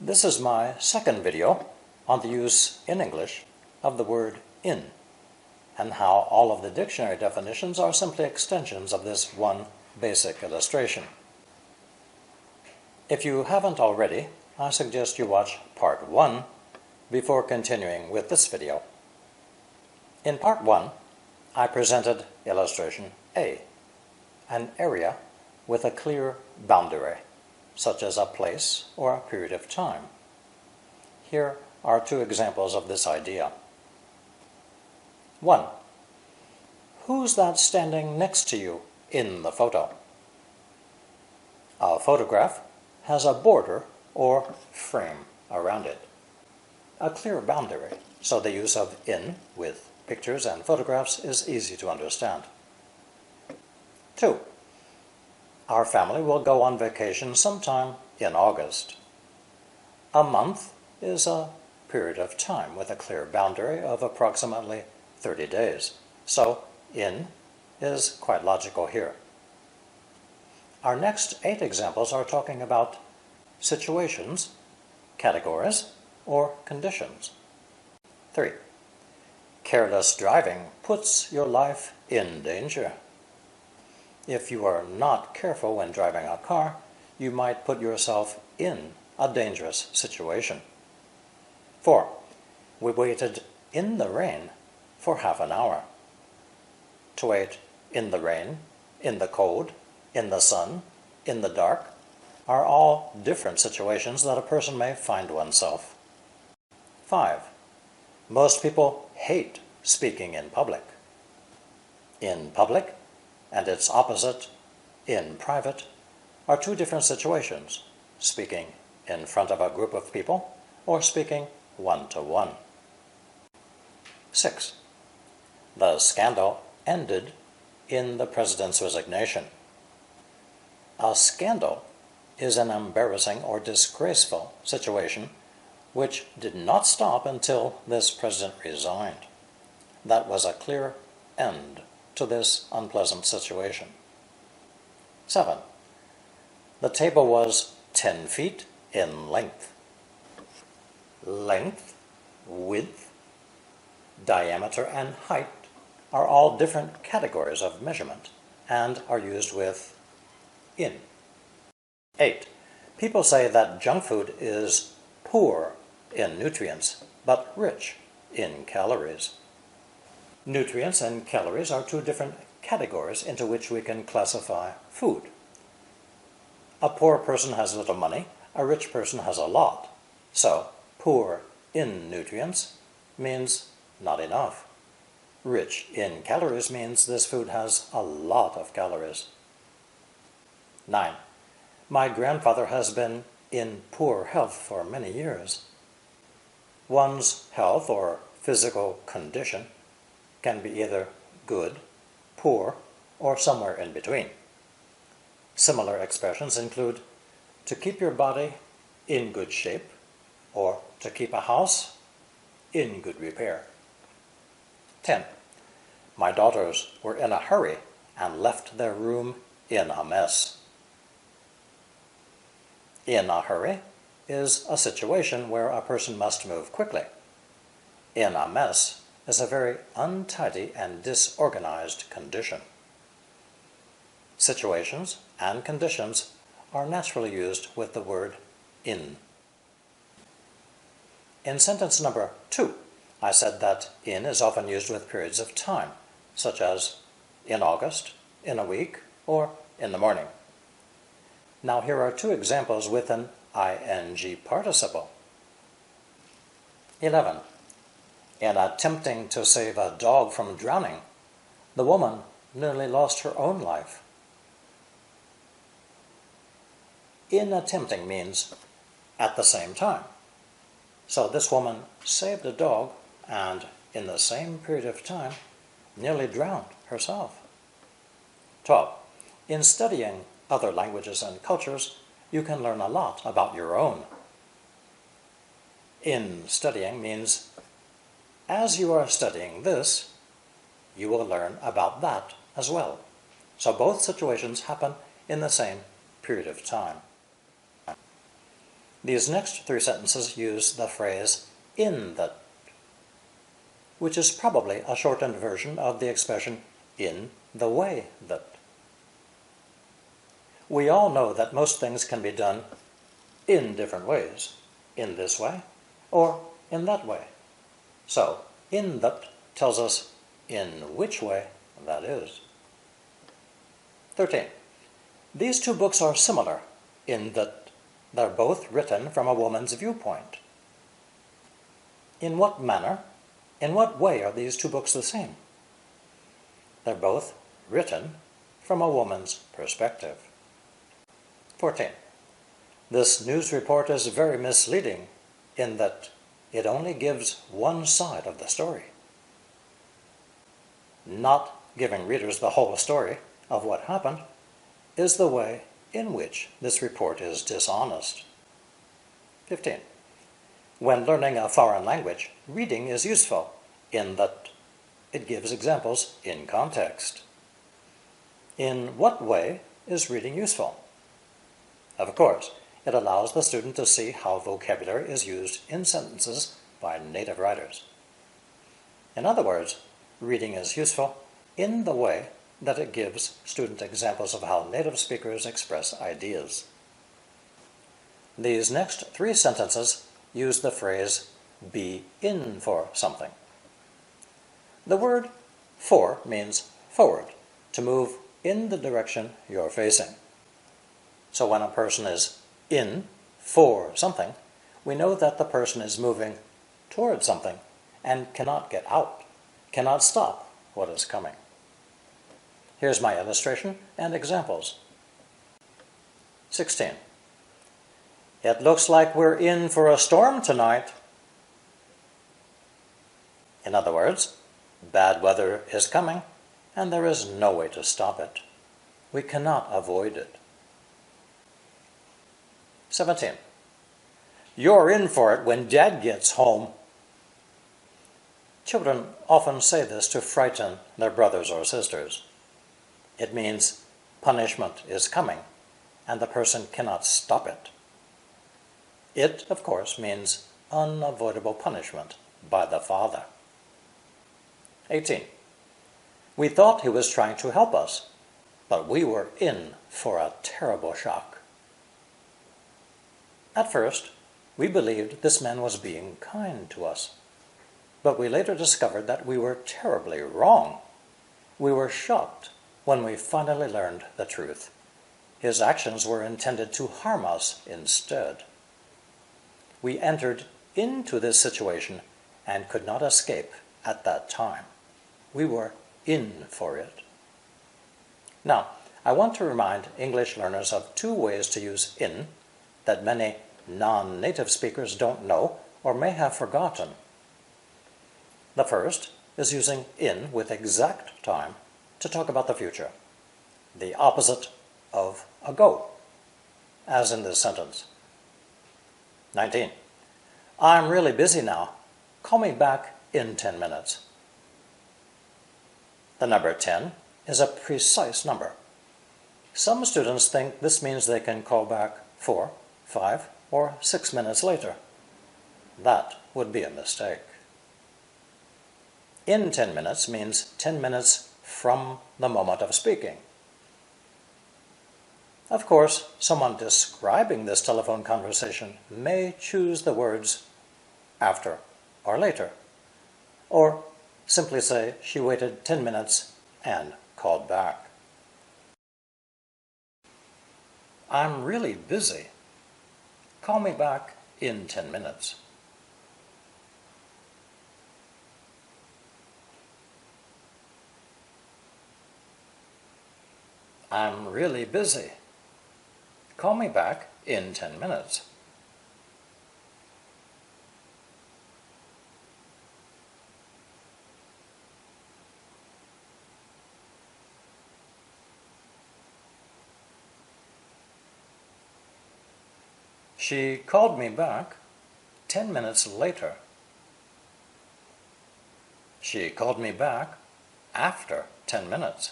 This is my second video on the use in English of the word in, and how all of the dictionary definitions are simply extensions of this one basic illustration. If you haven't already, I suggest you watch part 1 before continuing with this video. In part 1, I presented illustration A, an area with a clear boundary, such as a place or a period of time. Here are two examples of this idea. 1. Who's that standing next to you in the photo? A photograph has a border or frame around it, a clear boundary, so the use of in with pictures and photographs is easy to understand. 2. Our family will go on vacation sometime in August. A month is a period of time with a clear boundary of approximately 30 days, so in is quite logical here. Our next 8 examples are talking about situations, categories, or conditions. 3. Careless driving puts your life in danger. If you are not careful when driving a car, you might put yourself in a dangerous situation. 4. We waited in the rain for half an hour. To wait in the rain, in the cold, in the sun, in the dark, are all different situations that a person may find oneself. 5. Most people hate speaking in public. In public and its opposite, in private, are two different situations, speaking in front of a group of people or speaking one-to-one. 6. The scandal ended in the president's resignation. A scandal is an embarrassing or disgraceful situation which did not stop until this president resigned. That was a clear end to this unpleasant situation. 7. The table was 10 feet in length. Length, width, diameter, and height are all different categories of measurement and are used with in. 8. People say that junk food is poor in nutrients, but rich in calories. Nutrients and calories are two different categories into which we can classify food. A poor person has little money, a rich person has a lot. So, poor in nutrients means not enough. Rich in calories means this food has a lot of calories. 9. My grandfather has been in poor health for many years. One's health or physical condition can be either good, poor, or somewhere in between. Similar expressions include to keep your body in good shape or to keep a house in good repair. 10. My daughters were in a hurry and left their room in a mess. In a hurry is a situation where a person must move quickly. In a mess is a very untidy and disorganized condition. Situations and conditions are naturally used with the word in. In sentence number 2, I said that in is often used with periods of time, such as in August, in a week, or in the morning. Now here are 2 examples with an ing participle. 11. In attempting to save a dog from drowning, the woman nearly lost her own life. In attempting means at the same time. So this woman saved a dog and, in the same period of time, nearly drowned herself. 12. In studying other languages and cultures, you can learn a lot about your own. In studying means as you are studying this, you will learn about that as well. So both situations happen in the same period of time. These next three sentences use the phrase in the, which is probably a shortened version of the expression in the way that. We all know that most things can be done in different ways, in this way or in that way. So, in that tells us in which way that is. 13. These two books are similar in that they're both written from a woman's viewpoint. In what manner, in what way are these two books the same? They're both written from a woman's perspective. 14. This news report is very misleading in that it only gives one side of the story. Not giving readers the whole story of what happened is the way in which this report is dishonest. 15. When learning a foreign language, reading is useful in that it gives examples in context. In what way is reading useful? Of course, it allows the student to see how vocabulary is used in sentences by native writers. In other words, reading is useful in the way that it gives student examples of how native speakers express ideas. These next three sentences use the phrase be in for something. The word for means forward, to move in the direction you're facing. So when a person is in for something, we know that the person is moving toward something and cannot get out, cannot stop what is coming. Here's my illustration and examples. 16. It looks like we're in for a storm tonight. In other words, bad weather is coming, and there is no way to stop it. We cannot avoid it. 17. You're in for it when Dad gets home. Children often say this to frighten their brothers or sisters. It means punishment is coming, and the person cannot stop it. It, of course, means unavoidable punishment by the father. 18. We thought he was trying to help us, but we were in for a terrible shock. At first, we believed this man was being kind to us, but we later discovered that we were terribly wrong. We were shocked when we finally learned the truth. His actions were intended to harm us instead. We entered into this situation and could not escape at that time. We were in for it. Now, I want to remind English learners of two ways to use in that many non-native speakers don't know or may have forgotten. The first is using in with exact time to talk about the future, the opposite of ago, as in this sentence. 19. I'm really busy now. Call me back in 10 minutes. The number 10 is a precise number. Some students think this means they can call back 4, 5, or 6 minutes later. That would be a mistake. In 10 minutes means 10 minutes from the moment of speaking. Of course, someone describing this telephone conversation may choose the words after or later, or simply say she waited 10 minutes and called back. I'm really busy. Call me back in 10 minutes. I'm really busy. Call me back in 10 minutes. She called me back 10 minutes later. She called me back after 10 minutes.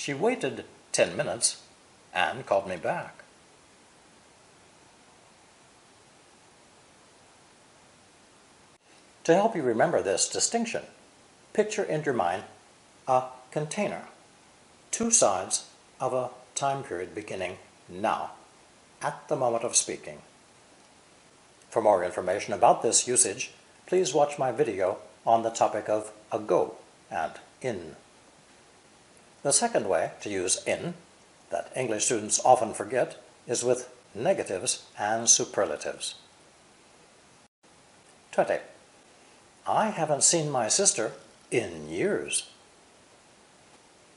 She waited 10 minutes and called me back. To help you remember this distinction, picture in your mind a container, two sides of a time period beginning now, at the moment of speaking. For more information about this usage, please watch my video on the topic of ago and in. The second way to use in, that English students often forget, is with negatives and superlatives. 20. I haven't seen my sister in years.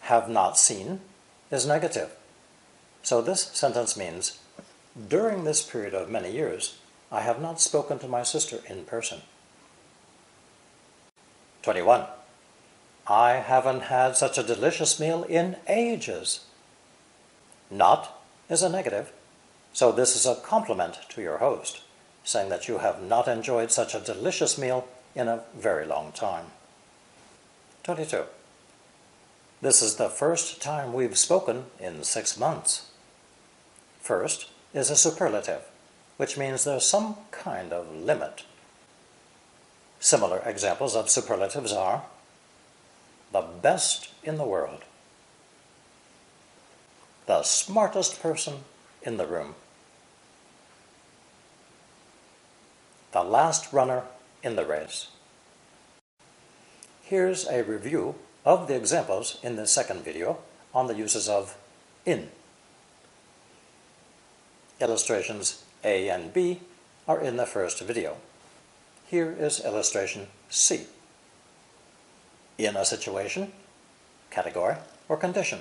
Have not seen is negative. So this sentence means, during this period of many years, I have not spoken to my sister in person. 21. I haven't had such a delicious meal in ages. Not is a negative, so this is a compliment to your host, saying that you have not enjoyed such a delicious meal in a very long time. 22. This is the first time we've spoken in 6 months. First is a superlative, which means there's some kind of limit. Similar examples of superlatives are the best in the world, the smartest person in the room, the last runner in the race. Here's a review of the examples in the second video on the uses of in. Illustrations A and B are in the first video. Here is illustration C. In a situation, category, or condition,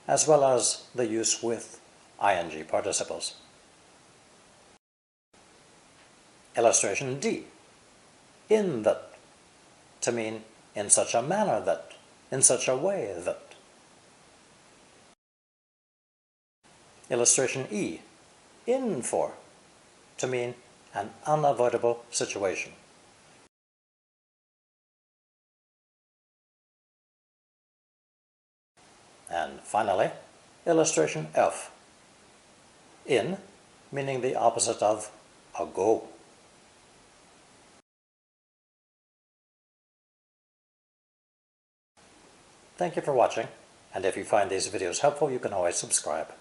as well as the use with ing participles. Illustration D. In that, to mean in such a manner that, in such a way that. Illustration E. In for, to mean an unavoidable situation. And finally, illustration F. In, meaning the opposite of ago. Thank you for watching, and if you find these videos helpful, you can always subscribe.